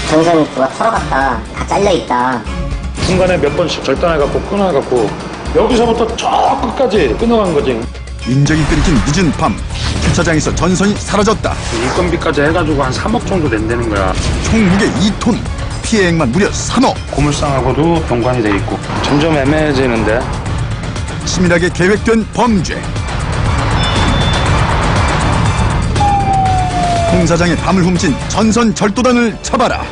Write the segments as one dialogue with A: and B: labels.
A: 전선구가 털어갔다. 다 잘려있다.
B: 중간에 몇 번씩 절단해갖고 끊어갖고 여기서부터 저 끝까지 끊어간 거지.
C: 인적이 끊긴 늦은 밤 주차장에서 전선이 사라졌다.
B: 인건비까지 해가지고 한 3억 정도 된다는 거야.
C: 총 무게 2톤, 피해액만 무려 3억.
B: 고물상하고도 연관이 돼 있고 점점 애매해지는데.
C: 치밀하게 계획된 범죄. 공사장의 밤을 훔친 전선 절도단을 잡아라.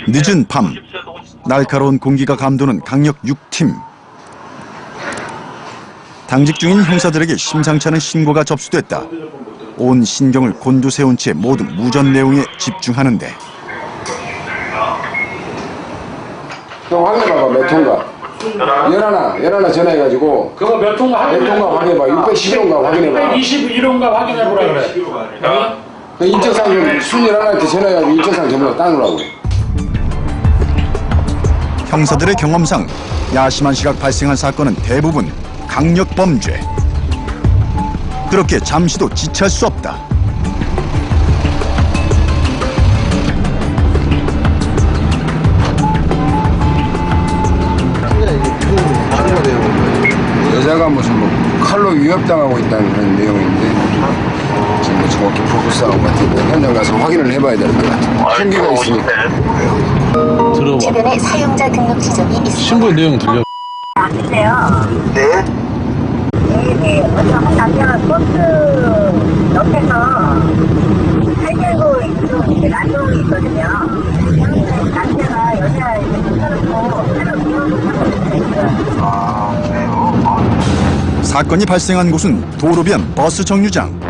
C: 늦은 밤, 날카로운 공기가 감도는 강력 6팀. 당직 중인 형사들에게 심상치 않은 신고가 접수됐다. 온 신경을 곤두세운 채 모두 무전 내용에 집중하는데.
D: 형 확인해봐봐. 몇 통가? 열하나 전화해가지고
B: 그거 몇 통가
D: 확인해봐. 611호인가 확인해봐.
B: 621호인가 확인해보라 그래.
D: 그 인적사항 좀 순열하나한테 전화해가지고 인적사항 전부 다 따놓으라고.
C: 형사들의 경험상 야심한 시각 발생한 사건은 대부분 강력 범죄. 그렇게 잠시도 지체할 수 없다.
D: 여자가 무슨 뭐 칼로 위협당하고 있다는 그런 내용인데 지금 뭐 정확히 부부싸움 같은데 현장 가서 확인을 해봐야 될 것 같아요. 흉기가 있으니까.
E: 들어봐.
F: 최근에 사용자 등록 지점이 있습니다.
E: 신고 내용 들려.
F: 네. 어떤 남자가 버스 옆에서 살들고 있는 난동이 있거든요. 남자가 여자 붙여놓고
C: 사건이 발생한 곳은 도로변 버스 정류장.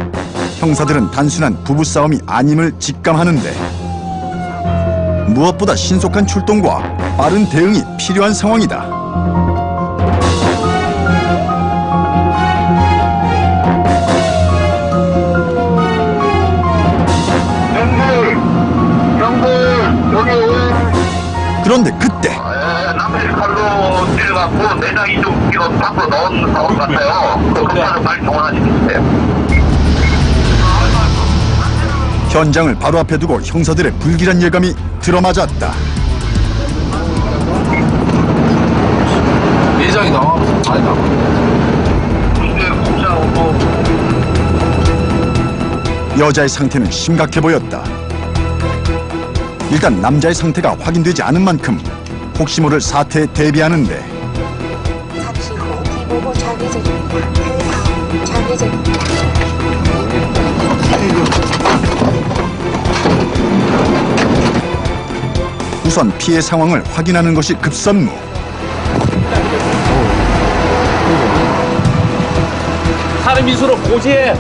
C: 형사들은 단순한 부부싸움이 아님을 직감하는데 무엇보다 신속한 출동과 빠른 대응이 필요한 상황이다. 그런데 그때
G: 남편이 칼로 찔러갖고 내장이 좀 이거 밖으로 나온 상황 같아요. 그 급하게 빨리 동원하시면
C: 현장을 바로 앞에 두고 형사들의 불길한 예감이 들어맞았다.
E: 내장이 나와. 잘 나와.
C: 여자의 상태는 심각해 보였다. 일단 남자의 상태가 확인되지 않은 만큼 혹시 모를 사태에 대비하는데
F: 잠시 후 비보고 좌회전입니다. 그 다음 좌회전입니다.
C: 우선 피해 상황을 확인하는 것이 급선무.
E: 사람 인수로 고지해.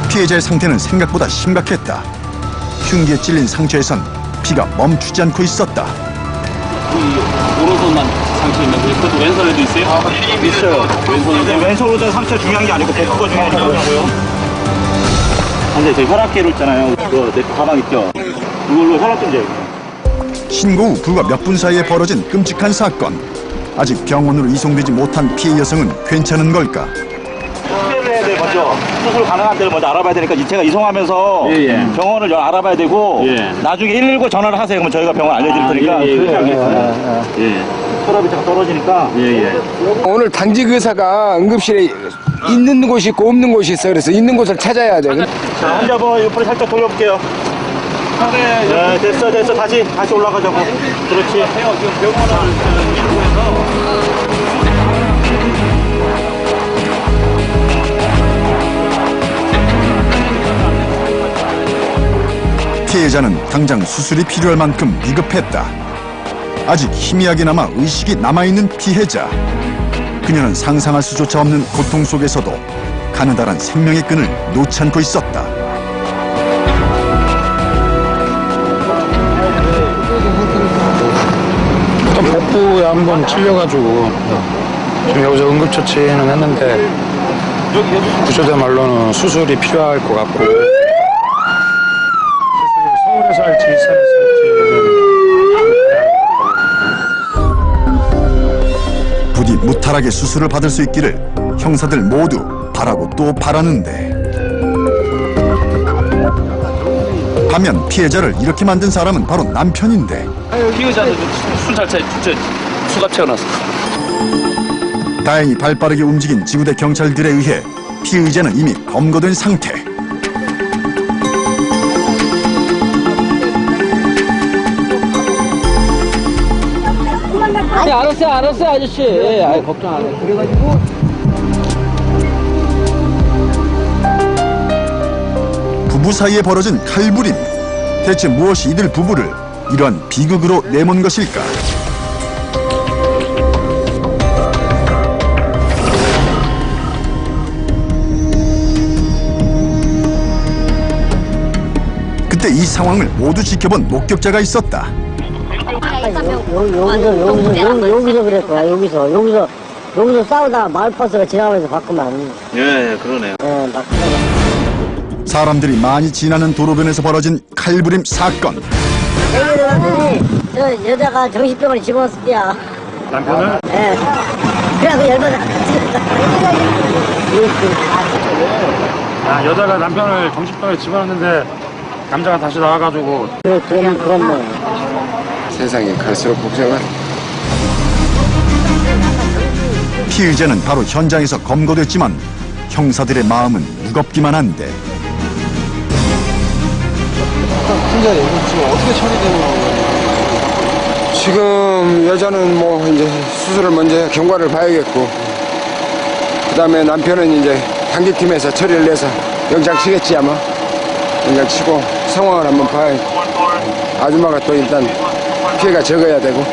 C: 피해자의 상태는 생각보다 심각했다. 흉기에 찔린 상처에선 피가 멈추지 않고 있었다.
H: 오른손만 상처 있는 거예요? 그것도 왼손에도 있어요? 있어요. 왼손에도. 왼손 오른손 상처 중요한 게 아니고 배꼽가 중요한 거고요. 근데 저희 혈압계로 있잖아요. 그거 내 가방 있죠? 그걸로 혈압 좀 재요.
C: 신고 후 불과 몇 분 사이에 벌어진 끔찍한 사건. 아직 병원으로 이송되지 못한 피해 여성은 괜찮은 걸까?
H: 수술을 해야 돼 먼저. 수술 가능한 데를 먼저 알아봐야 되니까 제가 이송하면서 병원을 알아봐야 되고 나중에 119 전화를 하세요. 그러면 저희가 병원 알려드릴 테니까. 그렇게 하겠습니다. 혈압이 잠깐 떨어지니까.
D: 오늘 당직 의사가 응급실에 있는 곳이 있고 없는 곳이 있어. 그래서 있는 곳을 찾아야 돼.
H: 자, 혼자 한번 옆으로 살짝 돌려볼게요. 네, 됐어. 다시 올라가자고. 그렇지.
C: 피해자는 당장 수술이 필요할 만큼 비급했다. 아직 희미하게 남아 의식이 남아있는 피해자. 그녀는 상상할 수조차 없는 고통 속에서도 가느다란 생명의 끈을 놓지 않고 있었다.
B: 뼈가 한 번 찔려가지고 지금 여기서 응급처치는 했는데 구조대 말로는 수술이 필요할 것 같고 서울에서 할지 일산에서 할지
C: 부디 무탈하게 수술을 받을 수 있기를 형사들 모두 바라고 또 바라는데, 반면 피해자를 이렇게 만든 사람은 바로 남편인데,
E: 피의자는 순찰차에 수갑 채워놨어.
C: 다행히 발빠르게 움직인 지구대 경찰들에 의해 피의자는 이미 검거된 상태.
I: 아니 알았어요 아저씨. 아이 걱정 안 해. 그래가지고
C: 부부 사이에 벌어진 칼부림. 대체 무엇이 이들 부부를 이러한 비극으로 내몬 것일까? 그때 이 상황을 모두 지켜본 목격자가 있었다.
A: 여기서 그럴 거야. 여기서 싸우다가 마을버스가 지나가면서 바꾸면.
H: 예, 그러네요.
A: 막.
C: 사람들이 많이 지나는 도로변에서 벌어진 칼부림 사건.
A: 저 여자가 정신병을 집어넣었을 때야.
B: 남편을
A: 예. 그래갖고 열받아.
B: 여자가 남편을 정신병에 집어넣는데 남자가 다시 나와가지고
A: 그런 뭐.
D: 세상이 갈수록 복잡한.
C: 피의자는 바로 현장에서 검거됐지만 형사들의 마음은 무겁기만 한데,
D: 지금 여자는 뭐 이제 수술을 먼저 경과를 봐야겠고, 그 다음에 남편은 이제 단기팀에서 처리를 내서 영장 치겠지 아마. 영장 치고 상황을 한번 봐야겠고, 아줌마가 또 일단 피해가 적어야 되고,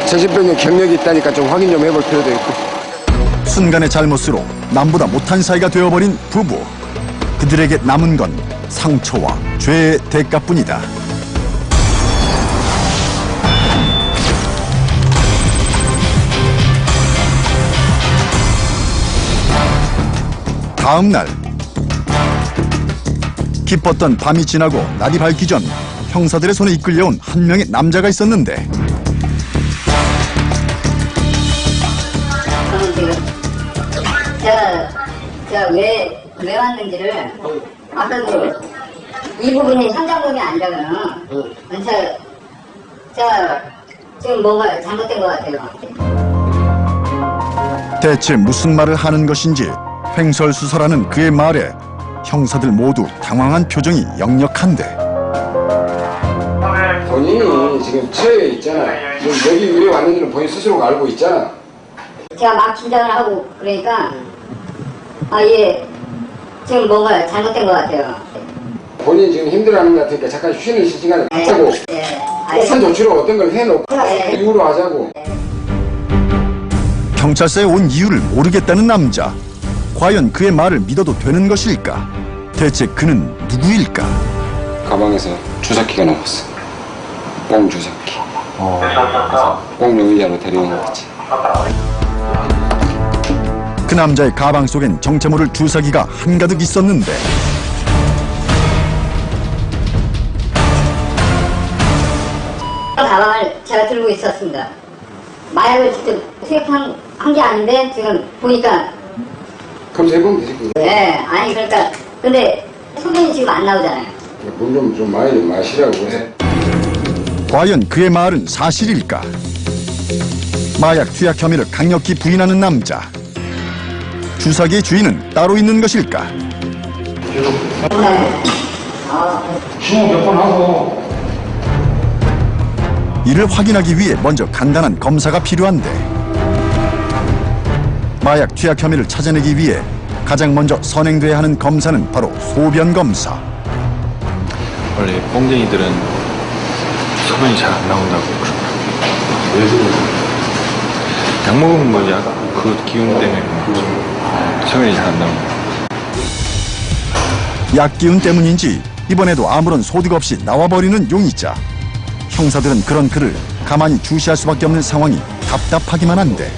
D: 정신병력 경력이 있다니까 좀 확인 좀 해볼 필요도 있고.
C: 순간의 잘못으로 남보다 못한 사이가 되어버린 부부. 그들에게 남은 건 상처와 죄의 대가뿐이다. 다음 날, 깊었던 밤이 지나고 날이 밝기 전 형사들의 손에 이끌려온 한 명의 남자가 있었는데,
A: 저는 지금 제가 왜 왔는지를 아까도 이 부분이 현장범이 아니라면 제가 지금 뭔가 잘못된 것 같아요.
C: 대체 무슨 말을 하는 것인지 횡설수설하는 그의 말에 형사들 모두 당황한 표정이 역력한데,
D: 본인이 지금 처해 있잖아. 지금 여기 왜 왔는지는 본인 스스로가 알고 있잖아.
A: 제가 막 긴장을 하고 그러니까 얘 지금 뭔가 잘못된 것 같아요.
D: 본인 지금 힘들어하는 것 같으니까 잠깐 쉬는 시간을 갖자고. 우선 조치로 어떤 걸 해놓고 이유로 하자고.
C: 경찰서에 온 이유를 모르겠다는 남자. 과연 그의 말을 믿어도 되는 것일까? 대체 그는 누구일까?
D: 가방에서 주사기가 나왔어. 뽕 주사기. 뽕 용의자로 데려온 거지.
C: 그 남자의 가방 속엔 정체 모를 주사기가 한가득 있었는데,
A: 가방을 제가 들고 있었습니다. 마약을 직접 투입한 게 아닌데 지금 보니까
D: 검색해보면 되지.
A: 네 아니 그러니까 근데 소변이 지금 안 나오잖아요.
D: 물 좀 많이 좀 마시라고 해.
C: 과연 그의 말은 사실일까? 마약 투약 혐의를 강력히 부인하는 남자. 주사기의 주인은 따로 있는 것일까?
B: 신호 몇 번 하고
C: 이를 확인하기 위해 먼저 간단한 검사가 필요한데, 마약 투약 혐의를 찾아내기 위해 가장 먼저 선행돼야 하는 검사는 바로 소변 검사.
E: 원래 뽕쟁이들은 소변이 잘 안 나온다고 그러더라고요. 왜 그러지? 약 먹으면 뭐 약, 그 기운 때문에 소변이 잘 안 나옵니다.
C: 약 기운 때문인지 이번에도 아무런 소득 없이 나와버리는 용의자. 형사들은 그런 그를 가만히 주시할 수밖에 없는 상황이 답답하기만 한데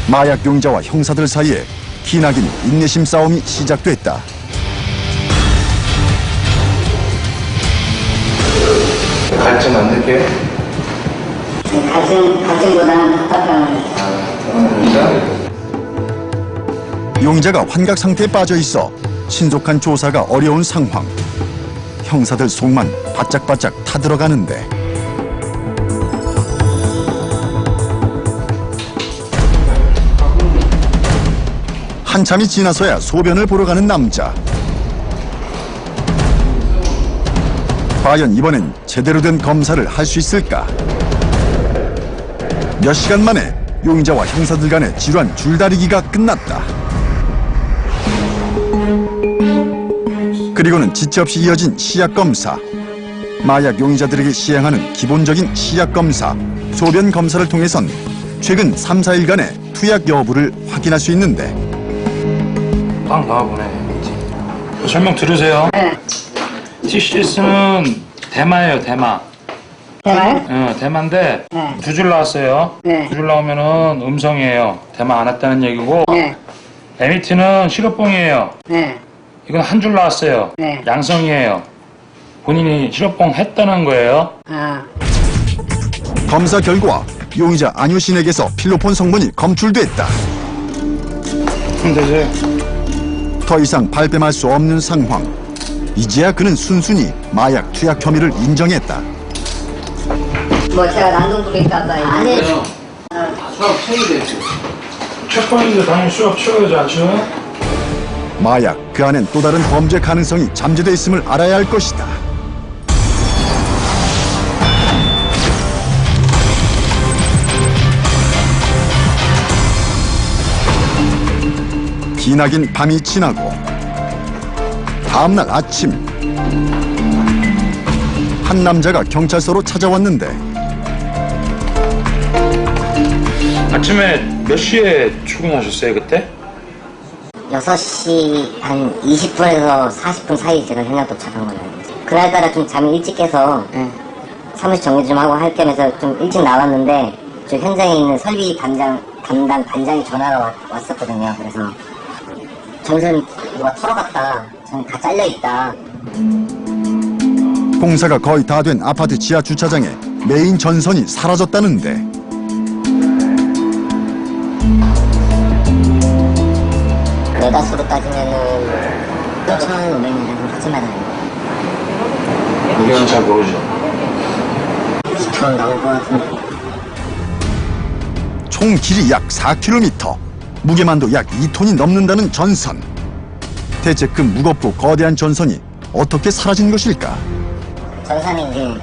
C: 마약 용자와 형사들 사이에 기나긴 인내심 싸움이 시작됐다.
E: 갈증 안 느껴요?
A: 갈증보다는 답답함을.
C: 용자가 환각 상태에 빠져 있어 신속한 조사가 어려운 상황. 형사들 속만 바짝바짝 타들어가는데 한참이 지나서야 소변을 보러 가는 남자. 과연 이번엔 제대로 된 검사를 할 수 있을까? 몇 시간 만에 용의자와 형사들 간의 지루한 줄다리기가 끝났다. 그리고는 지체 없이 이어진 시약검사. 마약 용의자들에게 시행하는 기본적인 시약검사, 소변검사를 통해선 최근 3, 4일간의 투약 여부를 확인할 수 있는데
B: 딱 나와보네. 설명 들으세요.
A: 네.
B: TCS는 대마예요, 대마.
A: 대마요?
B: 대마인데
A: 네.
B: 두 줄 나왔어요.
A: 네.
B: 두 줄 나오면은 음성이에요. 대마 안 했다는 얘기고.
A: 네.
B: MT는 실업봉이에요.
A: 네.
B: 이건 한 줄 나왔어요.
A: 네.
B: 양성이에요. 본인이 실업봉 했다는 거예요.
A: 아.
C: 검사 결과 용의자 안효신에게서 필로폰 성분이 검출됐다.
B: 되세요.
C: 더 이상 발뺌할 수 없는 상황. 이제야 그는 순순히 마약 투약 혐의를 인정했다.
A: 뭐 제가 난동 부릴까봐. 아니.
I: 수업 체이돼 지금.
B: 첫 번째 당연히 수업 치워야지 않죠?
C: 마약, 그 안엔 또 다른 범죄 가능성이 잠재돼 있음을 알아야 할 것이다. 기나긴 밤이 지나고 다음날 아침 한 남자가 경찰서로 찾아왔는데
B: 아침에 몇 시에 출근하셨어요, 그때?
J: 6시 한 20분에서 40분 사이 제가 현장 도착한 걸로 알고 있어요. 그날따라 좀 잠이 일찍 깨서 사무실 정리 좀 하고 할 겸해서 좀 일찍 나왔는데 저 현장에 있는 설비 담당 반장이 전화가 왔었거든요. 그래서 전선 누가 털어갔다. 저는 다 잘려있다.
C: 공사가 거의 다 된 아파트 지하 주차장에 메인 전선이 사라졌다는데
J: 메가수로 따지면은 1,500m 정도 하지만
E: 그건 잘 모르죠.
J: 10톤 나올 것 같은데.
C: 총 길이 약 4km, 무게만도 약 2톤이 넘는다는 전선. 대체 그 무겁고 거대한 전선이 어떻게 사라진 것일까?
J: 전선이 이제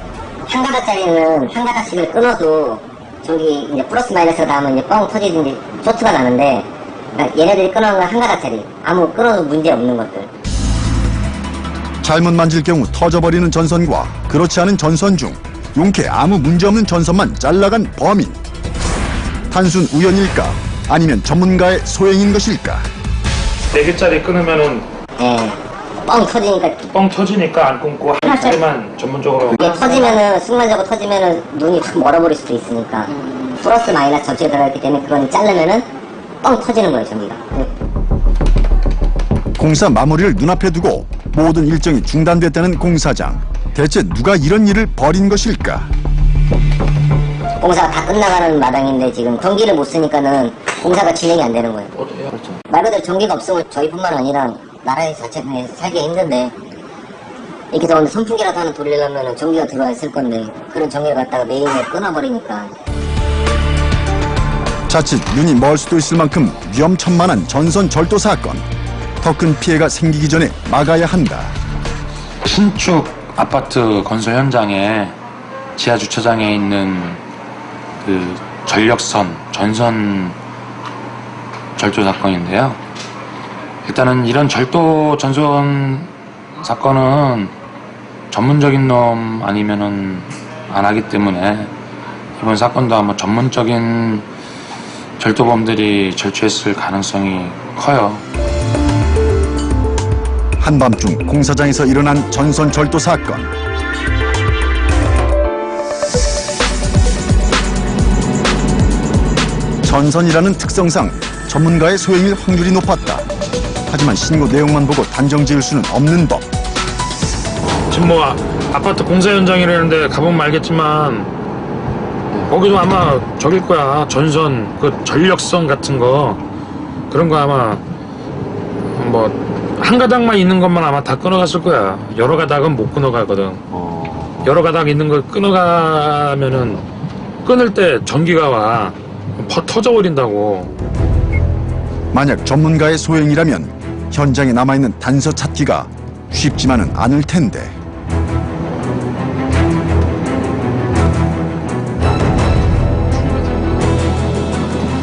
J: 한 가닥짜리는 한 가닥씩을 끊어도 저기 이제 플러스 마이너스가 닿으면 이제 뻥 터지든지 쇼트가 나는데 그러니까 얘네들이 끊어놓은 건 한 가닥짜리 아무 끊어도 문제 없는 것들.
C: 잘못 만질 경우 터져버리는 전선과 그렇지 않은 전선 중 용케 아무 문제없는 전선만 잘라간 범인. 단순 우연일까? 아니면 전문가의 소행인 것일까?
B: 4개짜리 끊으면은
J: 예, 뻥 터지니까
B: 뻥 터지니까 안 끊고 한 개만 전문적으로.
J: 이게 터지면은 순간적으로 터지면은 눈이 확 멀어버릴 수도 있으니까 플러스 마이너스 전체가 들어있기 때문에 그건 자르면은 뻥 터지는 거예요 전기가.
C: 공사 마무리를 눈앞에 두고 모든 일정이 중단됐다는 공사장. 대체 누가 이런 일을 벌인 것일까?
J: 공사가 다 끝나가는 마당인데 지금 전기를 못 쓰니까는 공사가 진행이 안 되는 거예요. 말 그대로 전기가 없으면 저희뿐만 아니라 나라 자체가 살기 힘든데 이렇게 더운데 선풍기라도 하나 돌리려면 전기가 들어와 있을 건데 그런 전기를 갖다가 메인에 끊어버리니까.
C: 자칫 눈이 멀 수도 있을 만큼 위험천만한 전선 절도 사건. 더 큰 피해가 생기기 전에 막아야 한다.
B: 신축 아파트 건설 현장에 지하 주차장에 있는 그 전력선, 전선 절도 사건인데요. 일단은 이런 절도 전선 사건은 전문적인 놈 아니면은 안 하기 때문에 이번 사건도 아마 전문적인 절도범들이 절취했을 가능성이 커요.
C: 한밤중 공사장에서 일어난 전선 절도 사건. 전선이라는 특성상 전문가의 소행일 확률이 높았다. 하지만 신고 내용만 보고 단정 지을 수는 없는 법.
B: 지금 뭐 아파트 공사 현장이라는데 가보면 알겠지만 거기도 아마 저길 거야. 전선, 그 전력선 같은 거 그런 거 아마 뭐 한 가닥만 있는 것만 아마 다 끊어갔을 거야. 여러 가닥은 못 끊어가거든. 여러 가닥 있는 걸 끊어가면은 끊을 때 전기가 와. 터져버린다고.
C: 만약 전문가의 소행이라면 현장에 남아있는 단서 찾기가 쉽지만은 않을 텐데.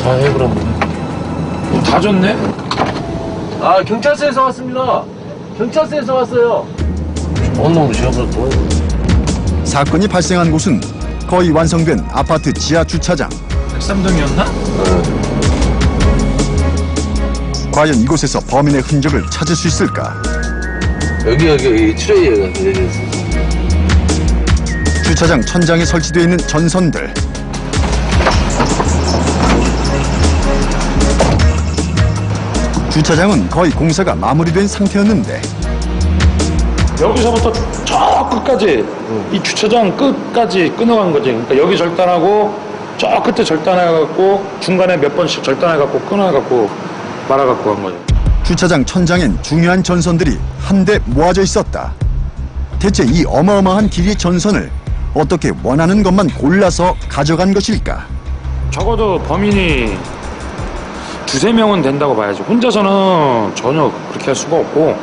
B: 다 해 그럼. 다 줬네?
I: 아, 경찰서에서 왔습니다. 경찰서에서 왔어요. 언놈 지어서 또.
C: 사건이 발생한 곳은 거의 완성된 아파트 지하 주차장.
B: 103동이었나?
C: 과연 이곳에서 범인의 흔적을 찾을 수 있을까?
I: 여기 트레이에가
C: 주차장 천장에 설치되어 있는 전선들. 주차장은 거의 공사가 마무리된 상태였는데
B: 여기서부터 저 끝까지 이 주차장 끝까지 끊어간 거지. 그러니까 여기 절단하고 저 끝에 절단해갖고 중간에 몇 번씩 절단해갖고 끊어갖고 말아갖고 한 거지.
C: 주차장 천장엔 중요한 전선들이 한데 모아져 있었다. 대체 이 어마어마한 길이의 전선을 어떻게 원하는 것만 골라서 가져간 것일까?
B: 적어도 범인이 두세 명은 된다고 봐야지. 혼자서는 전혀 그렇게 할 수가 없고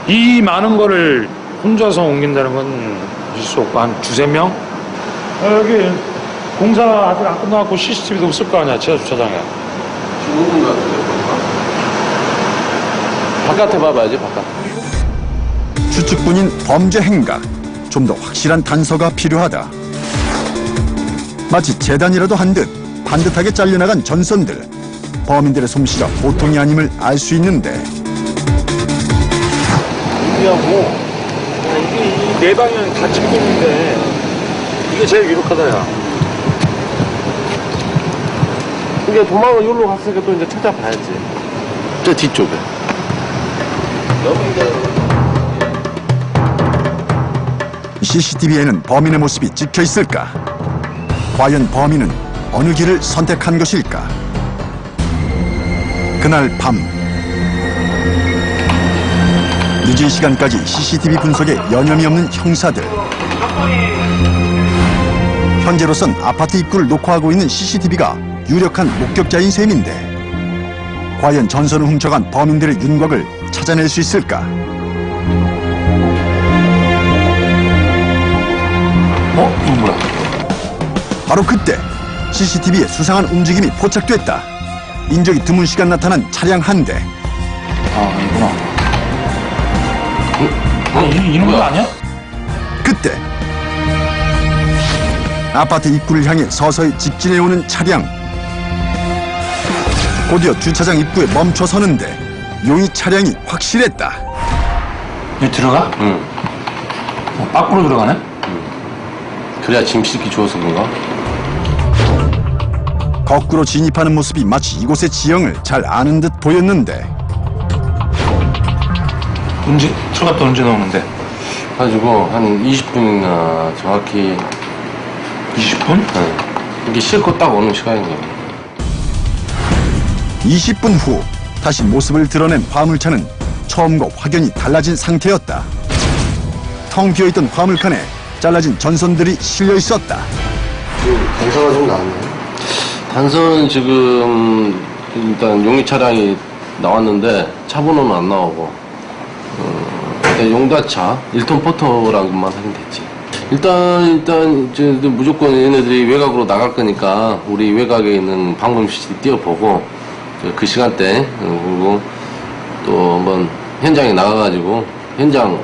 B: 이 많은 거를 혼자서 옮긴다는 건 있을 수 없고 한 두세 명? 여기 공사 아직 안 끝나갖고 CCTV도 없을 거 아니야. 지하 주차장에.
I: 죽은 것 같은데, 바깥에 봐봐야지, 바깥.
C: 추측뿐인 범죄 행각. 좀 더 확실한 단서가 필요하다. 마치 재단이라도 한 듯 반듯하게 잘려나간 전선들. 범인들의 솜씨가 보통이 아님을 알 수 있는데
B: 이게 네 방향 다 찍고 있는데 이게 제일 유력하다, 야.
I: 이게 도망을 여기로 갔으니까 또 이제 찾아봐야지. 저 뒤쪽에.
C: CCTV에는 범인의 모습이 찍혀 있을까? 과연 범인은 어느 길을 선택한 것일까? 그날 밤 늦은 시간까지 CCTV 분석에 여념이 없는 형사들. 현재로선 아파트 입구를 녹화하고 있는 CCTV가 유력한 목격자인 셈인데 과연 전선을 훔쳐간 범인들의 윤곽을 찾아낼 수 있을까?
B: 이거 뭐야?
C: 바로 그때 CCTV에 수상한 움직임이 포착됐다. 인적이 드문 시간 나타난 차량 한 대.
B: 이구나. 이런 거 아니야?
C: 그때 아파트 입구를 향해 서서히 직진해오는 차량. 곧이어 주차장 입구에 멈춰서는데 이 차량이 확실했다.
B: 여기 들어가?
I: 응.
B: 밖으로 들어가네?
I: 그래야 짐 싣기 좋아서 그런가?
C: 거꾸로 진입하는 모습이 마치 이곳의 지형을 잘 아는 듯 보였는데
B: 언제 들어갔다 언제 나오는데?
I: 가지고 한 20분이나 정확히
B: 20분?
I: 응. 이게 싣고 딱 오는 시간이에요.
C: 20분 후 다시 모습을 드러낸 화물차는 처음과 확연히 달라진 상태였다. 텅 비어있던 화물칸에 잘라진 전선들이 실려 있었다.
I: 단서가 좀 나왔네. 단서는 지금 일단 용의 차량이 나왔는데 차 번호는 안 나오고 일단 용다차 1톤 포터라는 것만 확인됐지. 일단 이제 무조건 얘네들이 외곽으로 나갈 거니까 우리 외곽에 있는 방범 CCTV 띄워보고 그 시간대 그리고 또 한번 현장에 나가가지고 현장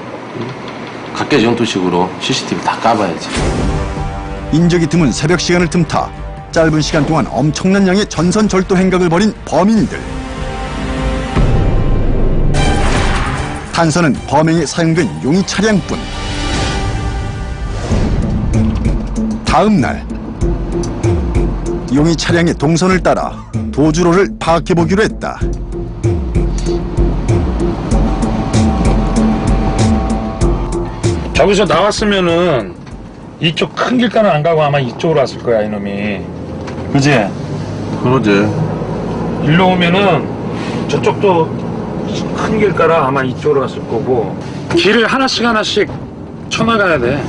I: 각계 전투식으로 CCTV 다 까봐야지.
C: 인적이 드문 새벽 시간을 틈타 짧은 시간 동안 엄청난 양의 전선 절도 행각을 벌인 범인들. 단서는 범행에 사용된 용의 차량뿐. 다음 날 용의 차량의 동선을 따라 도주로를 파악해보기로 했다.
B: 저기서 나왔으면은 이쪽 큰 길가는 안 가고 아마 이쪽으로 왔을 거야, 이놈이. 그지?
I: 그러지.
B: 일로 오면은 저쪽도 큰 길가라 아마 이쪽으로 갔을 거고, 길을 하나씩 쳐나가야 돼.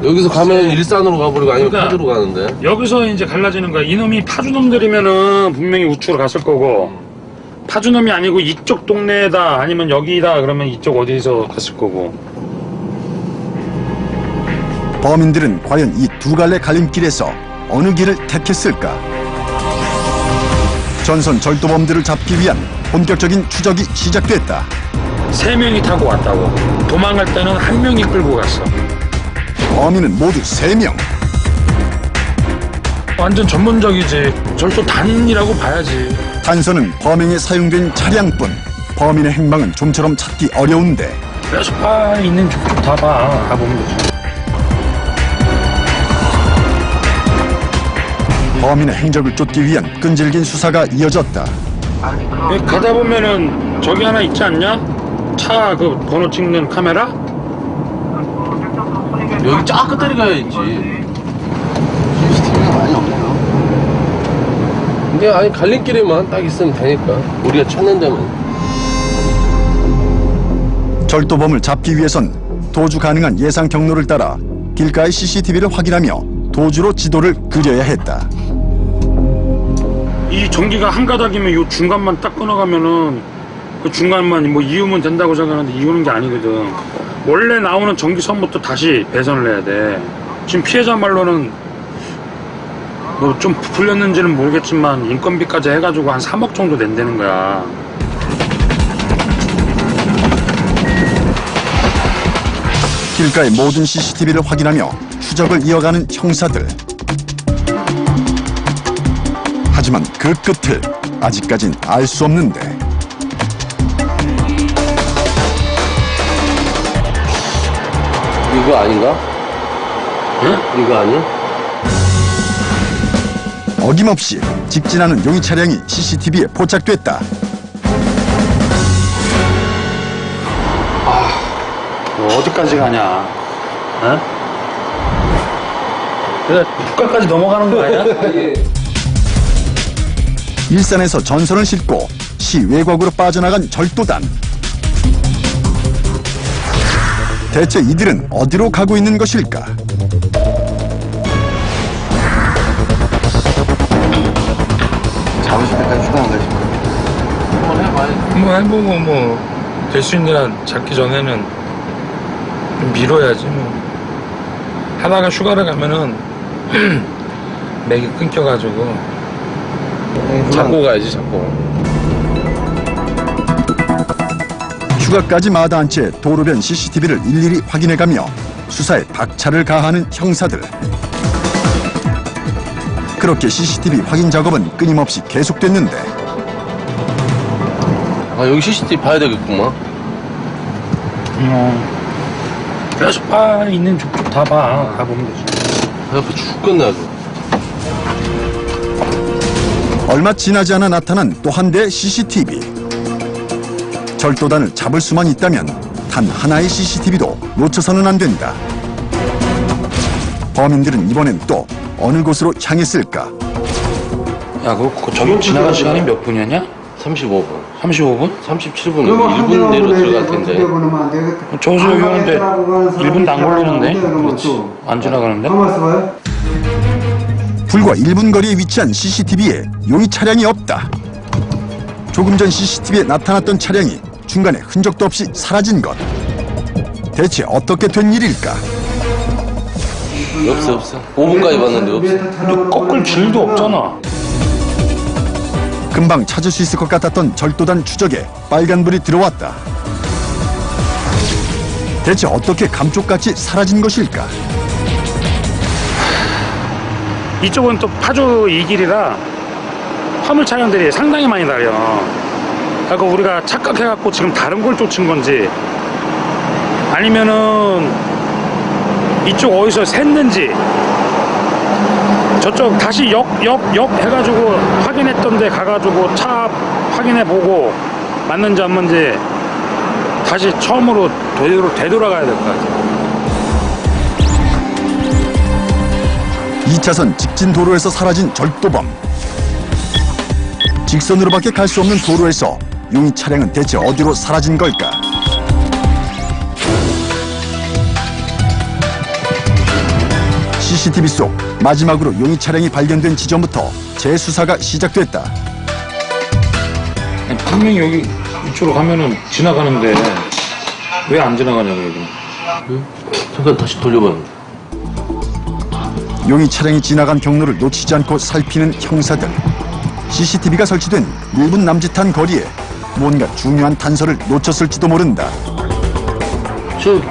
I: 여기서 가면 일산으로 가버리고 아니면
B: 그러니까
I: 파주로 가는데.
B: 여기서 이제 갈라지는 거야. 이놈이 파주놈들이면은 분명히 우측으로 갔을 거고, 파주놈이 아니고 이쪽 동네다 아니면 여기다 그러면 이쪽 어디서 갔을 거고.
C: 범인들은 과연 이 두 갈래 갈림길에서 어느 길을 택했을까? 전선 절도범들을 잡기 위한 본격적인 추적이 시작됐다.
B: 3명이 타고 왔다고. 도망갈 때는 1명이 끌고 갔어.
C: 범인은 모두 3명.
B: 완전 전문적이지. 절도 단이라고 봐야지.
C: 단서는 범행에 사용된 차량뿐. 범인의 행방은 좀처럼 찾기 어려운데
B: 계속 있는 쪽 다 봐. 가보면 되지.
C: 범인의 행적을 쫓기 위한 끈질긴 수사가 이어졌다.
B: 가다 보면은 저기 하나 있지 않냐? 차 그 번호 찍는 카메라?
I: 여기 쫙 끝다리 가야 있지. CCTV가 많이 없네요. 근데 아니 갈림길에만 딱 있으면 되니까 우리가 찾는 데만.
C: 절도범을 잡기 위해선 도주 가능한 예상 경로를 따라 길가의 CCTV를 확인하며 도주로 지도를 그려야 했다.
B: 이 전기가 한 가닥이면 요 중간만 딱 끊어가면은 그 중간만 뭐 이으면 된다고 생각하는데 이으는 게 아니거든. 원래 나오는 전기선부터 다시 배선을 해야 돼. 지금 피해자 말로는 뭐 좀 부풀렸는지는 모르겠지만 인건비까지 해가지고 한 3억 정도 낸다는 거야.
C: 길가의 모든 CCTV를 확인하며 추적을 이어가는 형사들. 하지만 그 끝을 아직까진 알 수 없는데
I: 이거 아닌가?
B: 응?
I: 이거 아니야?
C: 어김없이 직진하는 용의 차량이 CCTV에 포착됐다.
B: 뭐 어디까지 가냐? 어? 그래 국가까지 넘어가는 거 아니야?
C: 일산에서 전선을 싣고 시 외곽으로 빠져나간 절도단. 대체 이들은 어디로 가고 있는 것일까?
E: 잡으실 때까지 휴가 안 가실 거예요? 한번 해봐야지.
B: 한번 해보고 뭐 될 수 있는 한 잡기 전에는 좀 미뤄야지 뭐. 하다가 휴가를 가면은 맥이 끊겨가지고
I: 잡고 가야지 잡고.
C: 휴가까지 마다한 채 도로변 CCTV를 일일이 확인해가며 수사에 박차를 가하는 형사들. 그렇게 CCTV 확인 작업은 끊임없이 계속됐는데
I: 아 여기 CCTV 봐야 되겠구만.
B: 계속 있는 쪽 다 봐. 가보면 되지.
I: 배 아파 죽겠네 아주.
C: 얼마 지나지 않아 나타난 또 한 대의 CCTV. 절도단을 잡을 수만 있다면 단 하나의 CCTV도 놓쳐서는 안 된다. 범인들은 이번엔 또 어느 곳으로 향했을까?
B: 야, 그거 저기 지나간 시간이 몇 분이었냐?
I: 35분.
B: 35분?
I: 37분. 1분 내로 들어갈 텐데.
B: 저기서 여기 오는데 1분도 안 걸리는데? 그렇지. 안 지나가는데?
C: 불과 1분 거리에 위치한 CCTV에 용의 차량이 없다. 조금 전 CCTV에 나타났던 차량이 중간에 흔적도 없이 사라진 것. 대체 어떻게 된 일일까?
I: 없어. 5분까지 봤는데 없어.
B: 근데 꺾을 줄도 없잖아.
C: 금방 찾을 수 있을 것 같았던 절도단 추적에 빨간불이 들어왔다. 대체 어떻게 감쪽같이 사라진 것일까?
B: 이쪽은 또 파주 이 길이라 화물 차량들이 상당히 많이 다녀. 그러니까 우리가 착각해갖고 지금 다른 걸 쫓은 건지 아니면은 이쪽 어디서 샜는지 저쪽 다시 역 해가지고 확인했던 데 가가지고 차 확인해보고 맞는지 안 맞는지 다시 처음으로 되돌아가야 될 것 같아요.
C: 2차선 직진 도로에서 사라진 절도범. 직선으로밖에 갈 수 없는 도로에서 용의 차량은 대체 어디로 사라진 걸까? CCTV 속 마지막으로 용의 차량이 발견된 지점부터 재수사가 시작됐다.
B: 아니, 분명히 여기 이쪽으로 가면은 지나가는데 왜 안 지나가냐고 여기.
I: 잠깐 다시 돌려봐요.
C: 용의 차량이 지나간 경로를 놓치지 않고 살피는 형사들. CCTV가 설치된 1분 남짓한 거리에 뭔가 중요한 단서를 놓쳤을지도 모른다.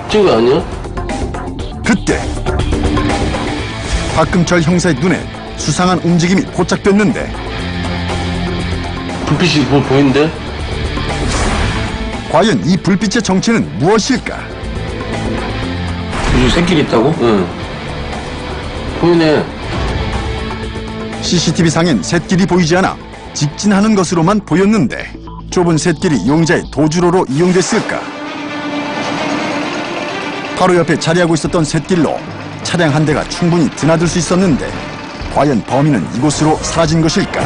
I: 저거 아니야?
C: 그때 박금철 형사의 눈에 수상한 움직임이 포착됐는데
I: 불빛이 뭐 보이는데?
C: 과연 이 불빛의 정체는 무엇일까?
B: 여기 새끼리 있다고?
I: 응. 보이네.
C: CCTV상엔 샛길이 보이지 않아 직진하는 것으로만 보였는데 좁은 샛길이 용의자의 도주로로 이용됐을까? 바로 옆에 자리하고 있었던 샛길로 차량 한 대가 충분히 드나들 수 있었는데 과연 범인은 이곳으로 사라진 것일까?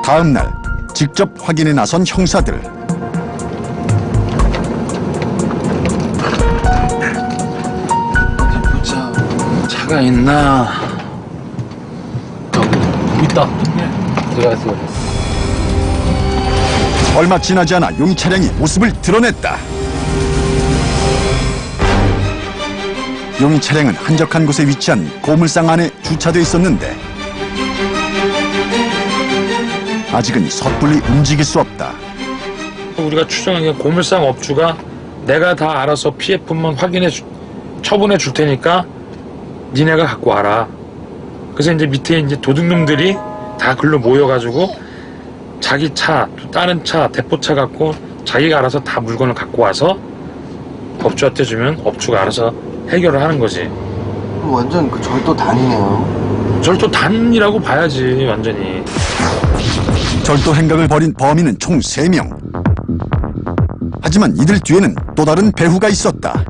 C: 다음 날 직접 확인에 나선 형사들.
B: 보자. 차가 있나?
I: 있다. 들어갔어.
C: 얼마 지나지 않아 용의 차량이 모습을 드러냈다. 용의 차량은 한적한 곳에 위치한 고물상 안에 주차돼 있었는데 아직은 섣불리 움직일 수 없다.
B: 우리가 추정하기에 고물상 업주가 내가 다 알아서 PF만 처분해 줄 테니까 니네가 갖고 와라. 그래서 이제 밑에 이제 도둑놈들이 다 글로 모여가지고 자기 차, 또 다른 차, 대포차 갖고 자기가 알아서 다 물건을 갖고 와서 업주한테 주면 업주가 알아서 해결을 하는 거지.
I: 완전 그 절도 단이네요.
B: 절도 단이라고 봐야지 완전히.
C: 절도 행각을 벌인 범인은 총 3명. 하지만 이들 뒤에는 또 다른 배후가 있었다.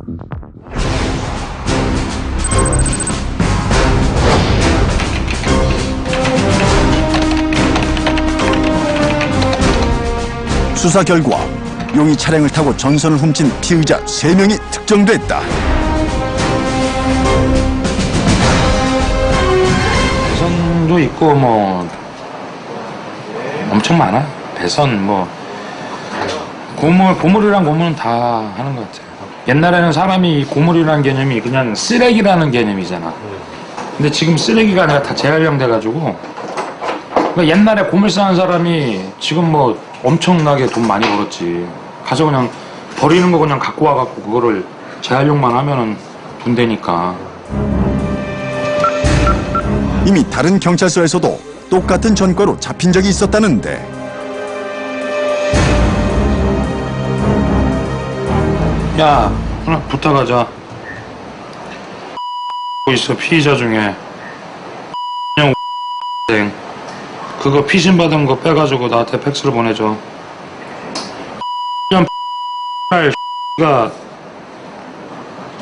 C: 수사 결과 용의 차량을 타고 전선을 훔친 피의자 3명이 특정됐다.
B: 배선도 있고 뭐 엄청 많아. 배선 뭐 고물이랑 고물은 다 하는 것 같아요. 옛날에는 사람이 고물이라는 개념이 그냥 쓰레기라는 개념이잖아. 근데 지금 쓰레기가 아니라 다 재활용 돼가지고 그러니까 옛날에 고물 쌓은 사람이 지금 뭐 엄청나게 돈 많이 벌었지. 가서 그냥 버리는 거 그냥 갖고 와갖고 그거를 재활용만 하면은 돈 되니까.
C: 이미 다른 경찰서에서도 똑같은 전과로 잡힌 적이 있었다는데
B: 야, 하나 부탁하자. 있어 피의자 중에 그냥 그거 피신 받은 거 빼가지고 나한테 팩스를 보내줘. 그냥 가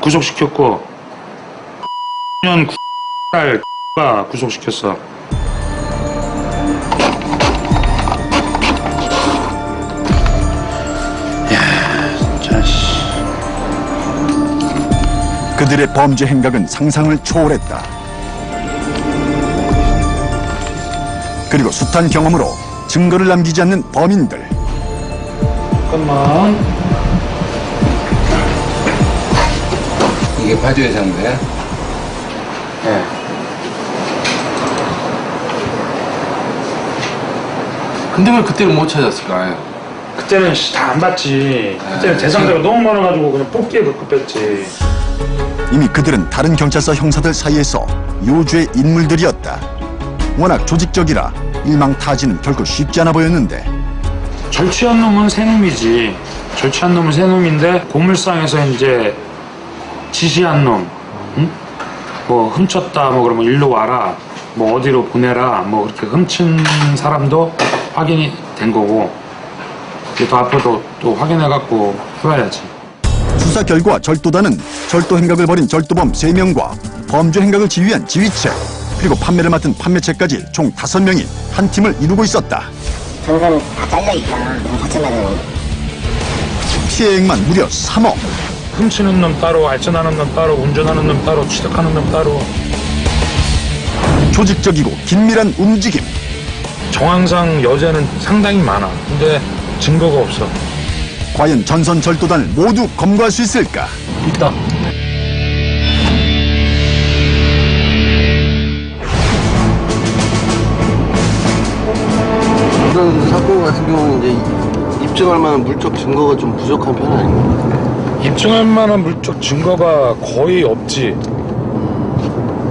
B: 구속시켰고 그냥 가 구속시켰어.
C: 그들의 범죄 행각은 상상을 초월했다. 그리고 숱한 경험으로 증거를 남기지 않는 범인들.
B: 잠깐만.
K: 이게 파주에 산 거야?
B: 네.
I: 근데 왜 그때는 못 찾았을까?
B: 그때는 다 안 봤지. 그때는 대상자가 너무 많아가지고 그냥 뽑기에 급급했지.
C: 이미 그들은 다른 경찰서 형사들 사이에서 요주의 인물들이었다. 워낙 조직적이라 일망타진은 결코 쉽지 않아 보였는데
B: 절취한 놈은 새 놈이지. 절취한 놈은 새 놈인데 고물상에서 이제 지시한 놈, 응? 뭐 훔쳤다 뭐 그러면 일로 와라, 뭐 어디로 보내라, 뭐 그렇게 훔친 사람도 확인이 된 거고, 이제 더 앞으로 또 확인해갖고 해봐야지.
C: 수사 결과 절도단은 절도 행각을 벌인 절도범 3명과 범죄 행각을 지휘한 지휘체, 그리고 판매를 맡은 판매체까지 총 5명이 한 팀을 이루고 있었다.
J: 전선 다 잘려있다. 4천만 원.
C: 피해액만 무려 3억.
B: 훔치는 놈 따로, 알선하는 놈 따로, 운전하는 놈 따로, 취득하는 놈 따로.
C: 조직적이고 긴밀한 움직임.
B: 정황상 여자는 상당히 많아. 근데 증거가 없어.
C: 과연 전선 절도단을 모두 검거할 수 있을까?
B: 있다.
I: 이런 사건 같은 경우는 이제 입증할 만한 물적 증거가 좀 부족한 편 아닙니까?
B: 입증할 만한 물적 증거가 거의 없지.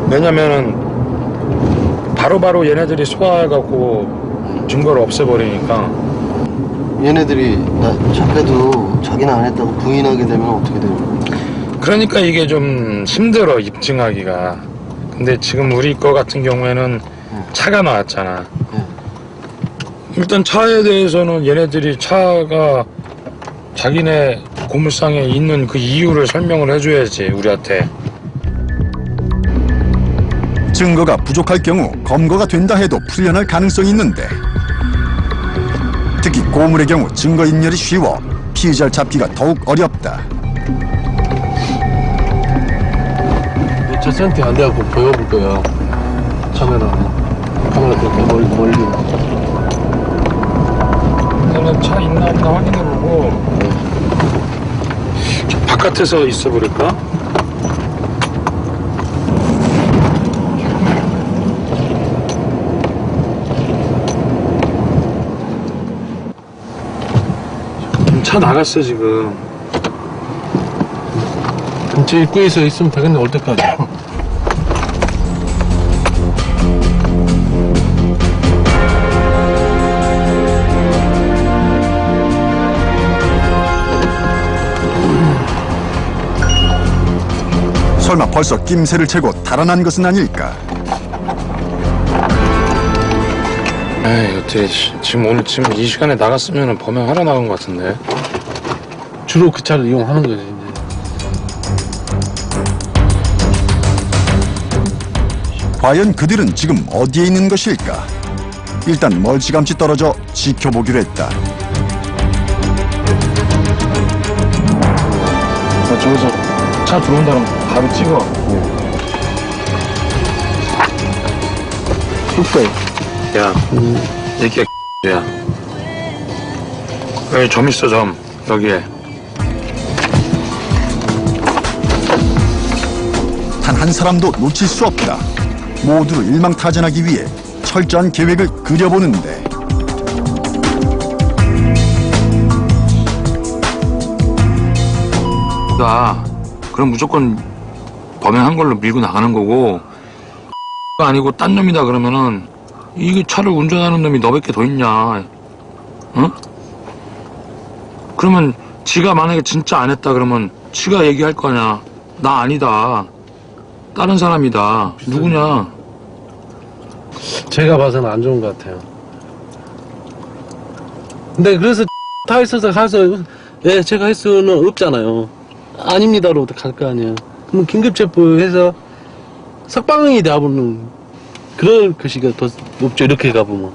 B: 왜냐면은 바로바로 얘네들이 소화해갖고 증거를 없애버리니까.
I: 얘네들이 잡혀도 자기는 안 했다고 부인하게 되면 어떻게 돼요?
B: 그러니까 이게 좀 힘들어, 입증하기가. 근데 지금 우리 거 같은 경우에는 차가 나왔잖아. 일단 차에 대해서는 얘네들이 차가 자기네 고물상에 있는 그 이유를 설명을 해줘야지, 우리한테.
C: 증거가 부족할 경우 검거가 된다 해도 풀려날 가능성이 있는데, 특히 고물의 경우 증거인멸이 쉬워 피의자를 잡기가 더욱 어렵다.
I: 저 센터 안 돼갖고 보여볼 거야. 카메라 그렇게 멀리.
B: 일단은 차 있나 없나 확인해보고 저 바깥에서 있어버릴까? 차 나갔어 지금.
I: 근처 입구에서 있으면 되겠네, 올 때까지.
C: 설마 벌써 낌새를 채고 달아난 것은 아닐까?
B: 에이, 어떻게 지금 오늘 지금 이 시간에 나갔으면 범행하러 나간 것 같은데.
I: 주로 그 차를 이용하는 거지, 이제.
C: 과연 그들은 지금 어디에 있는 것일까? 일단 멀찌감치 떨어져 지켜보기로 했다.
B: 저기서 차 들어온다면 바로 찍어.
I: 쑥대.
B: 야, 이게 야. 여기 점 있어, 점. 여기에.
C: 단 한 사람도 놓칠 수 없다. 모두를 일망타전하기 위해 철저한 계획을 그려보는데,
B: 그럼 무조건 범행한 걸로 밀고 나가는 거고, 아니고 딴 놈이다 그러면은 이게 차를 운전하는 놈이 너밖에 더 있냐? 응? 그러면 지가 만약에 진짜 안 했다 그러면 지가 얘기할 거냐? 나 아니다. 다른 사람이다. 누구냐?
I: 제가 봐서는 안 좋은 것 같아요. 근데 그래서 타 있어서 가서 예 제가 할 수는 없잖아요. 아닙니다로 갈 거 아니에요. 그럼 긴급 체포해서 석방이 돼버리는 그럴 것이가 더 높죠. 이렇게 가보면.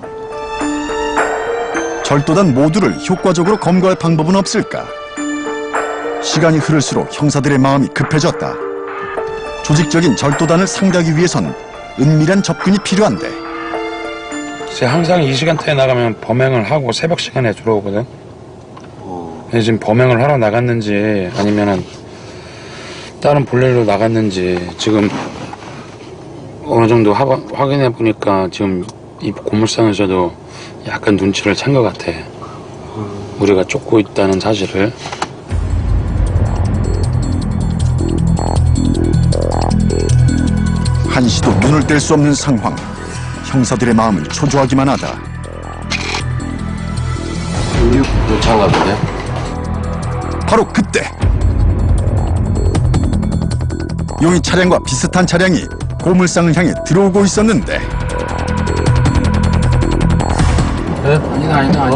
C: 절도단 모두를 효과적으로 검거할 방법은 없을까? 시간이 흐를수록 형사들의 마음이 급해졌다. 조직적인 절도단을 상대하기 위해선 은밀한 접근이 필요한데,
B: 제가 항상 이 시간대에 나가면 범행을 하고 새벽 시간에 들어오거든. 근데 지금 범행을 하러 나갔는지 아니면은 다른 볼일로 나갔는지 지금 어느 정도 확인해 보니까 지금 이 고물상에서도 약간 눈치를 챈 것 같아. 우리가 쫓고 있다는 사실을.
C: 한시도 눈을 뗄 수 없는 상황. 형사들의 마음을 초조하기만 하다.
I: 요청하던데.
C: 바로 그때 용의 차량과 비슷한 차량이 고물상을 향해 들어오고 있었는데
I: 아니다.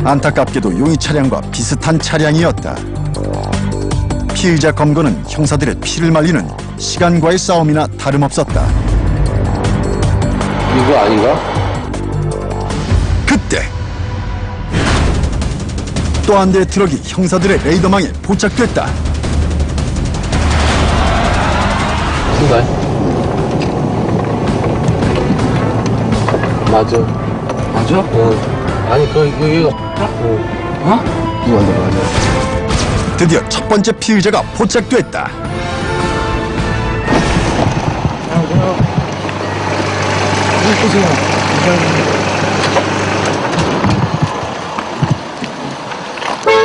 C: 안타깝게도 용의 차량과 비슷한 차량이었다. 피의자 검거는 형사들의 피를 말리는 시간과의 싸움이나 다름없었다.
I: 이거 아닌가?
C: 그때 또 한 대의 트럭이 형사들의 레이더망에 포착됐다.
I: 순간. 맞아? 아니 이거 맞아.
C: 드디어 첫 번째 피의자가 포착됐다.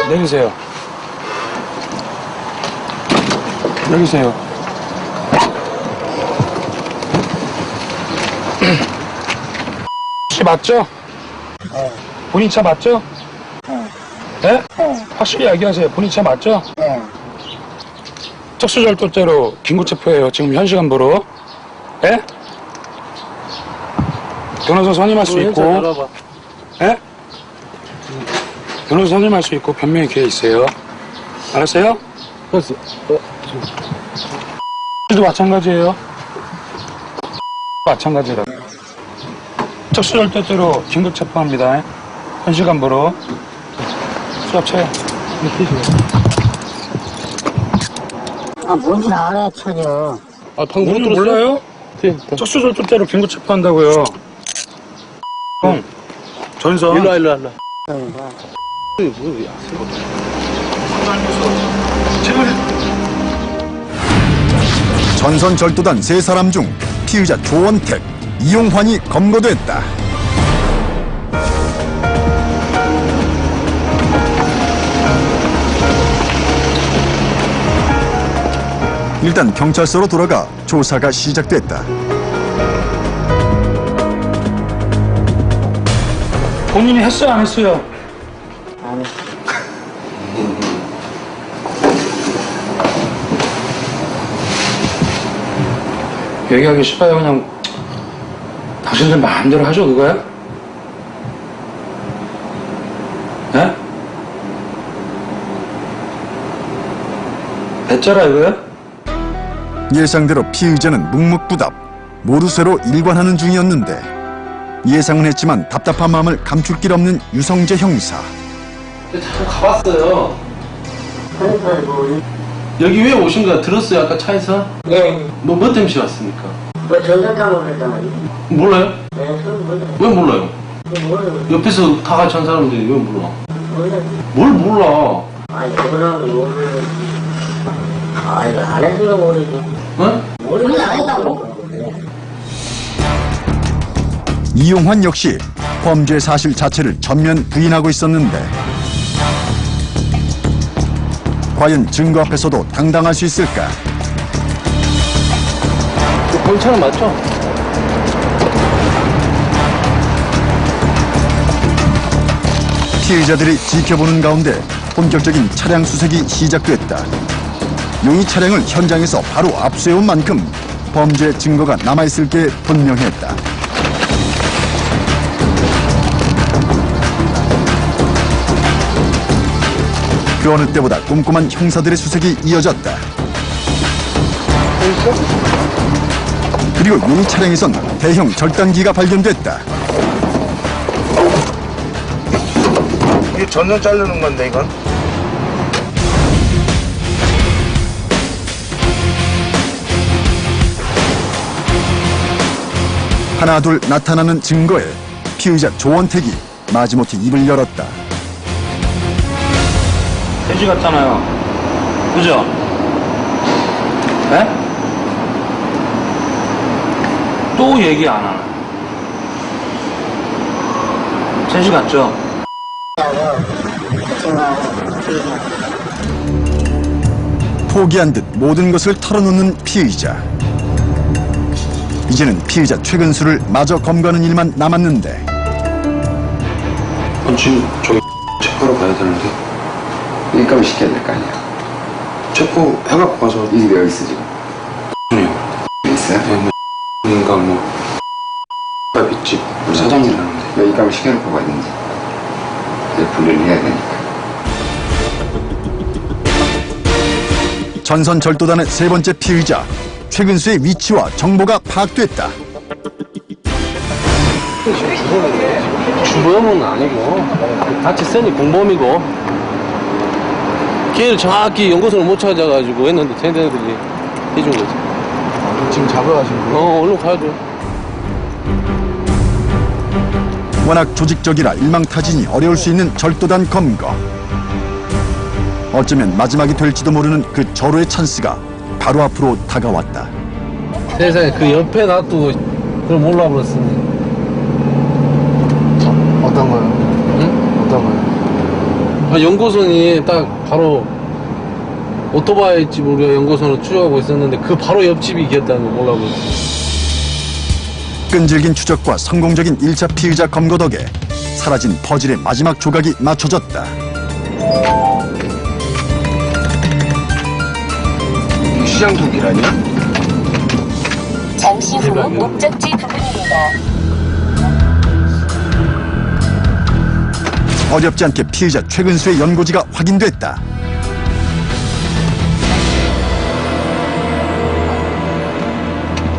B: 내리세요. 내리세요. 혹시 맞죠? 본인 차 맞죠? 네? 확실히 얘기하세요. 본인 차 맞죠? 특수절도죄로 긴급체포해요. 지금 현 시간부로. 예? 변호사 선임할 수 있고. 예? 변호사 선임할 수 있고 변명의 기회 있어요. 알았어요?
I: 그렇지.
B: 도 마찬가지예요. 마찬가지라. 특수절도죄로 긴급체포합니다. 현 시간부로. 수업 쳐요.
J: 뭔지 알아야 쳐줘.
B: 방금 몰라요? 특수절도죄로 긴급체포한다고요. 형, 전선.
I: 일로 와.
C: 전선절도단 3사람 중 피의자 조원택, 이용환이 검거됐다. 일단 경찰서로 돌아가 조사가 시작됐다.
B: 본인이 했어요, 안 했어요?
J: 안 했어.
B: 얘기하기 싫어요. 그냥 당신들 마음대로 하죠, 그거야? 네? 됐잖아, 이거야?
C: 예상대로 피의자는 묵묵부답, 모르쇠로 일관하는 중이었는데 예상은 했지만 답답한 마음을 감출 길 없는 유성재 형사.
I: 자꾸 가봤어요. 여기 왜 오신 거야? 들었어요? 아까 차에서?
J: 네.
I: 뭐 때문에 왔습니까?
J: 뭐 전설당으로 그랬잖아.
I: 몰라요?
J: 네, 저는 몰라요.
I: 왜 몰라요?
J: 모르고.
I: 옆에서 다 같이 한 사람들이 왜 몰라?
J: 몰라요.
I: 뭘 몰라?
J: 아니, 그거는 모르고. 아, 이거 안 했으면 모르지.
I: 어?
J: 모르면 안 했다고.
C: 이용환 역시 범죄 사실 자체를 전면 부인하고 있었는데 과연 증거 앞에서도 당당할 수 있을까?
I: 본차는 맞죠?
C: 피해자들이 지켜보는 가운데 본격적인 차량 수색이 시작됐다. 용의 차량을 현장에서 바로 압수해온 만큼 범죄 증거가 남아있을 게 분명했다. 그 어느 때보다 꼼꼼한 형사들의 수색이 이어졌다. 그리고 용의 차량에선 대형 절단기가 발견됐다.
G: 이게 전선 자르는 건데, 이건?
C: 하나둘 나타나는 증거에 피의자 조원택이 마지못해 입을 열었다.
B: 돼지 같잖아요. 그죠? 네? 또 얘기 안 하나. 돼지 같죠?
C: 포기한 듯 모든 것을 털어놓는 피의자. 이제는 피의자 최근수를 마저 검거하는 일만 남았는데
E: 지금 저기 체포하러 가야 되는데
D: 입감을 시켜야 될 거 아니야.
E: 체포 해갖고 가서
D: 이 집이 어디 있어 지금? 있어요?
E: 네, 뭐 인가 뭐 빚집 사장이라는데
D: 왜 입감을 시켜놓고 갔는지 분리를 해야 되니까.
C: 전선절도단의 세 번째 피의자 최근수의 위치와 정보가 파악됐다.
I: 주범은 아니고 같이 쓴이 공범이고 걔를 정확히 연구소를 못 찾아가지고 했는데 쟤네들이 해준 거지.
E: 지금 잡아가신 거예요?
I: 얼른 가야죠.
C: 워낙 조직적이라 일망타진이 어려울 수 있는 절도단 검거. 어쩌면 마지막이 될지도 모르는 그 절호의 찬스가 바로 앞으로 다가왔다.
I: 세상에 그 옆에 놔두고 그걸 몰라버렸으니.
E: 어떤 거요?
I: 응?
E: 어떤 거요?
I: 연구선이 딱 바로 오토바이 집 우리가 연구선을 추적하고 있었는데 그 바로 옆집이 이겼다는 걸 몰라버렸어.
C: 끈질긴 추적과 성공적인 1차 피의자 검거 덕에 사라진 퍼즐의 마지막 조각이 맞춰졌다.
D: 시장통이라뇨?
F: 잠시 후 목적지 부근입니다.
C: 어렵지 않게 피의자 최근수의 연고지가 확인됐다.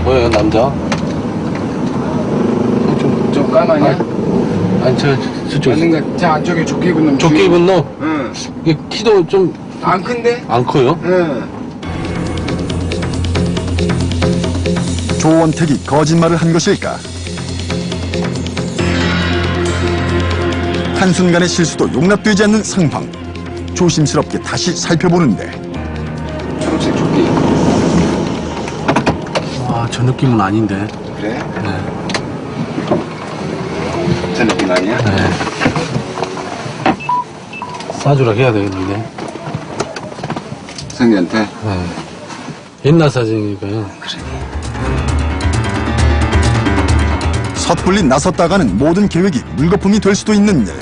I: 뭐예요, 남자?
D: 좀 까마냐?
I: 아니, 저쪽.
D: 맞는 거, 저 안쪽에 조끼 입은 놈.
I: 조끼 입은 놈?
D: 응.
I: 이게 키도 좀
D: 안 큰데?
I: 안 커요?
D: 응.
C: 조원택이 거짓말을 한 것일까? 한순간의 실수도 용납되지 않는 상황. 조심스럽게 다시 살펴보는데
D: 초록색 조끼.
I: 저 느낌은 아닌데.
D: 그래? 네. 저 느낌 아니야?
I: 네. 싸주라 해야 되겠는데.
D: 성기한테?
I: 네. 옛날 사진이니까요.
C: 섣불리 나섰다가는 모든 계획이 물거품이 될 수도 있는 일.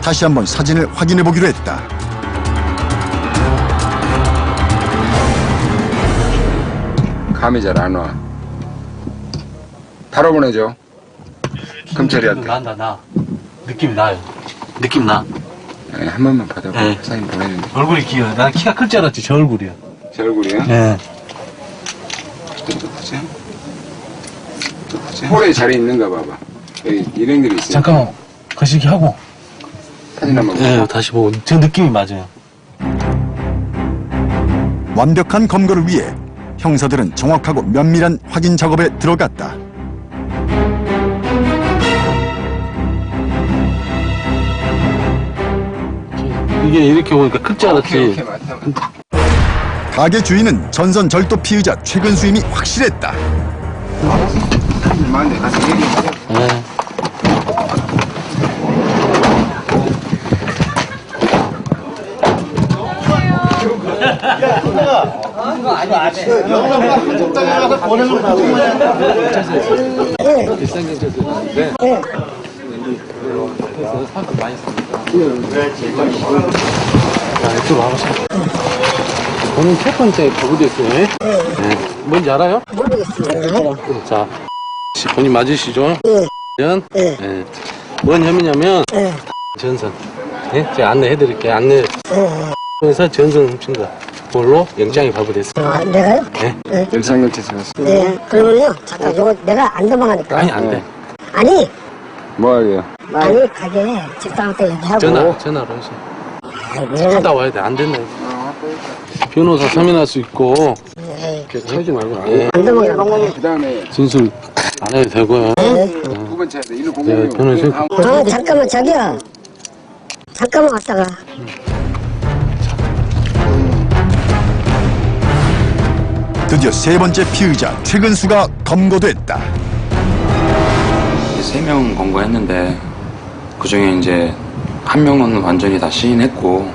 C: 다시 한번 사진을 확인해 보기로 했다.
D: 감이 잘 안 와. 바로 보내줘. 검찰이한테.
I: 나. 느낌이 나요. 느낌 나.
D: 네, 한 번만 받아보고
I: 네.
D: 사진 보내준대.
I: 얼굴이 귀여워. 난 키가 클 줄 알았지, 저 얼굴이야.
D: 제 얼굴이야?
I: 네.
D: 똑같지? 똑같지? 홀에 자리 있는가 봐봐. 여기 일행들이 있어.
I: 잠깐만. 거시기 하고.
D: 사진 한번
I: 네,
D: 보자.
I: 다시 보고. 저 느낌이 맞아요.
C: 완벽한 검거를 위해 형사들은 정확하고 면밀한 확인 작업에 들어갔다.
I: 이게 이렇게 보니까 클 줄 알았지.
D: 오케이, 맞다.
C: 가게 주인은 전선 절도 피의자 최근수임이 확실했다.
D: 많은데 가서 얘기해보자.
I: 네. 비싼 경찰서인데 그래서 사람들 많이 씁니다. 자, 이쪽으로 와보세요. 본인 첫 번째 거부됐어요. 네. 뭔지 알아요? 모르겠어요. 자, 본인 맞으시죠? 네. 네. 뭔 혐의냐면 전선. 네? 제가 안내해드릴게요. 안내에서 전선 훔친 거. 그걸로 영장이 발부됐어요.
F: 아, 내가요?
I: 네.
D: 일상경찰서 왔어.
F: 네. 그러면요. 잠깐, 이거 내가 안 도망가니까.
I: 아니, 안 돼.
F: 아니,
D: 뭐 하게요?
F: 아니, 가게 집사람한테 얘기하고.
I: 전화로 해서. 갔다 와야 돼. 안 된다. 변호사 사면할 수 있고. 그렇게 하지 말고. 네.
F: 안 도망가.
D: 그 다음에
I: 진술 안 해도 되고요.
D: 9번 차에서 1로
I: 네, 변호사.
F: 저, 잠깐만, 저기요. 잠깐만 왔다가.
C: 드디어 세 번째 피의자 최근수가 검거됐다.
E: 3명 검거했는데 그중에 이제 한 명은 완전히 다 시인했고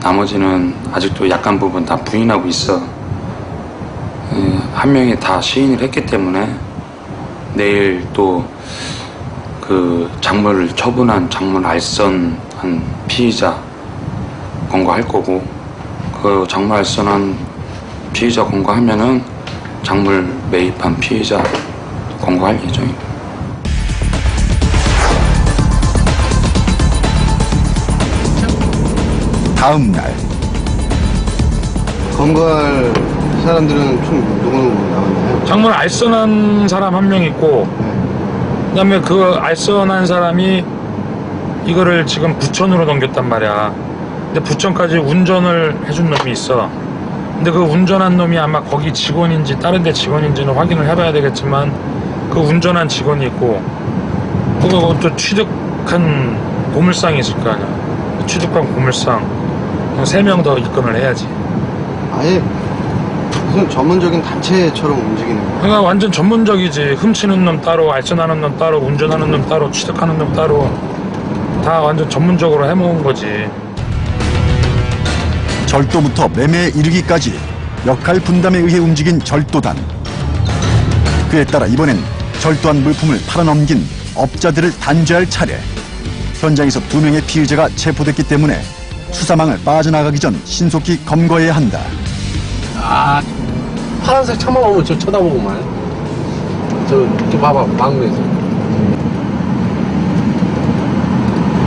E: 나머지는 아직도 약간 부분 다 부인하고 있어. 한 명이 다 시인을 했기 때문에 내일 또 그 작물을 처분한 작물 알선한 피의자
L: 검거할 거고 그 작물 알선한 피의자 검거하면은 작물 매입한 피의자 검거할 예정입니다.
C: 다음 날
M: 검거할 사람들은 총 누구 나왔나요?
B: 작물 알선한 사람 한 명 있고 그다음에 그 알선한 사람이 이거를 지금 부천으로 넘겼단 말이야. 근데 부천까지 운전을 해준 놈이 있어. 근데 그 운전한 놈이 아마 거기 직원인지 다른 데 직원인지는 확인을 해봐야 되겠지만 그 운전한 직원이 있고 그것도 취득한 보물상이 있을 거 아니야. 취득한 보물상 3명 더 입건을 해야지.
M: 아예 무슨 전문적인 단체처럼 움직이는 거야.
B: 그러니까 완전 전문적이지. 훔치는 놈 따로, 알선하는 놈 따로, 운전하는 놈 따로, 취득하는 놈 따로 다 완전 전문적으로 해먹은 거지.
C: 절도부터 매매에 이르기까지 역할 분담에 의해 움직인 절도단. 그에 따라 이번엔 절도한 물품을 팔아넘긴 업자들을 단죄할 차례. 현장에서 2명의 피의자가 체포됐기 때문에 수사망을 빠져나가기 전 신속히 검거해야 한다.
M: 아, 파란색 차만 오면 저 쳐다보고만. 저 봐봐, 막내에서.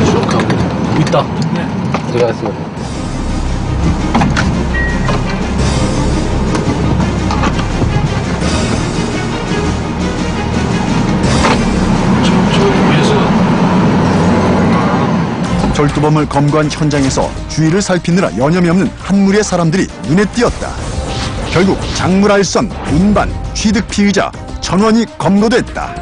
M: 쭉 가고. 있다. 들어갔습니다.
C: 절도범을 검거한 현장에서 주위를 살피느라 여념이 없는 한 무리의 사람들이 눈에 띄었다. 결국 작물 알선, 운반, 취득 피의자 전원이 검거됐다.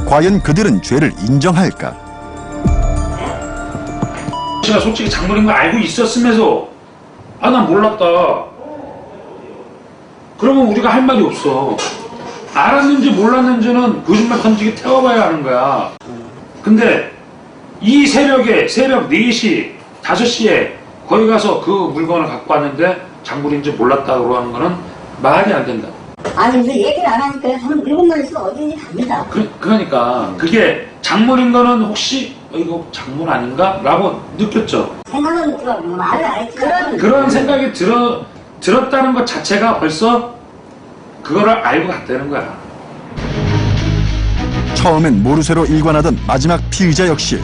C: 과연 그들은 죄를 인정할까?
B: 제가 솔직히 작물인 거 알고 있었으면서 아 난 몰랐다. 그러면 우리가 할 말이 없어. 알았는지 몰랐는지는 거짓말 던지게 태워봐야 하는 거야. 근데 이 새벽에 새벽 4시, 5시에 거기 가서 그 물건을 갖고 왔는데 작물인지 몰랐다고 하는 거는 말이 안 된다.
F: 아니 근데 얘기를 안 하니까 저는 물건만 있으면 어딘지 갑니다.
B: 그러니까 그게 작물인 거는 혹시 이거 작물 아닌가? 라고 느꼈죠.
F: 생각은 들어 말을 안 했지.
B: 그런 생각이 들었다는 것 자체가 벌써 그거를 알고 갔다는 거야.
C: 처음엔 모르쇠로 일관하던 마지막 피의자 역시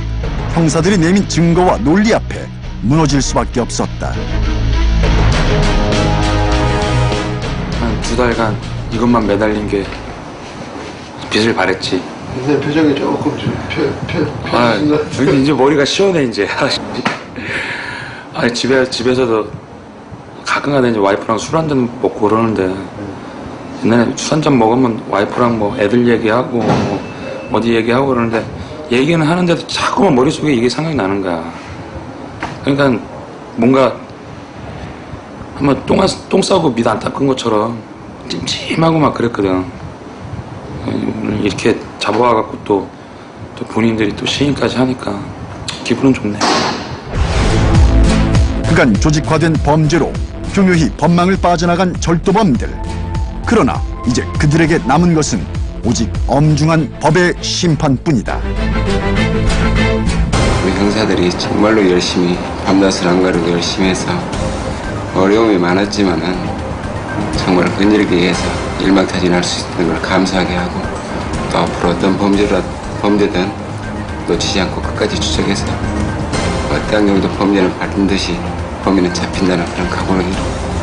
C: 형사들이 내민 증거와 논리 앞에 무너질 수밖에 없었다.
L: 한 2달간 이것만 매달린 게 빛을 발했지.
M: 근데 표정이 조금
L: 이제 머리가 시원해 이제. 아니 집에서도 가끔가다 이제 와이프랑 술 한잔 먹고 그러는데 옛날에 술 한잔 먹으면 와이프랑 뭐 애들 얘기하고 어디 얘기하고 그러는데 얘기는 하는데도 자꾸만 머릿속에 이게 생각이 나는 거야. 그러니까 뭔가 한번 똥 싸고 밑 안 닦은 것처럼 찜찜하고 막 그랬거든. 오늘 이렇게 잡아와갖고 또 본인들이 또 시인까지 하니까 기분은 좋네.
C: 그간 조직화된 범죄로 교묘히 법망을 빠져나간 절도범들. 그러나 이제 그들에게 남은 것은 오직 엄중한 법의 심판뿐이다.
K: 우리 형사들이 정말로 열심히 밤낮을 안 가리고 열심히 해서 어려움이 많았지만은 정말 끈질기게 해서 일망타진할 수 있는 걸 감사하게 하고 또 앞으로 어떤 범죄든 놓치지 않고 끝까지 추적해서 어떤 경우도 범죄는 받은 듯이 범인은 잡힌다는 그런 각오를 이루고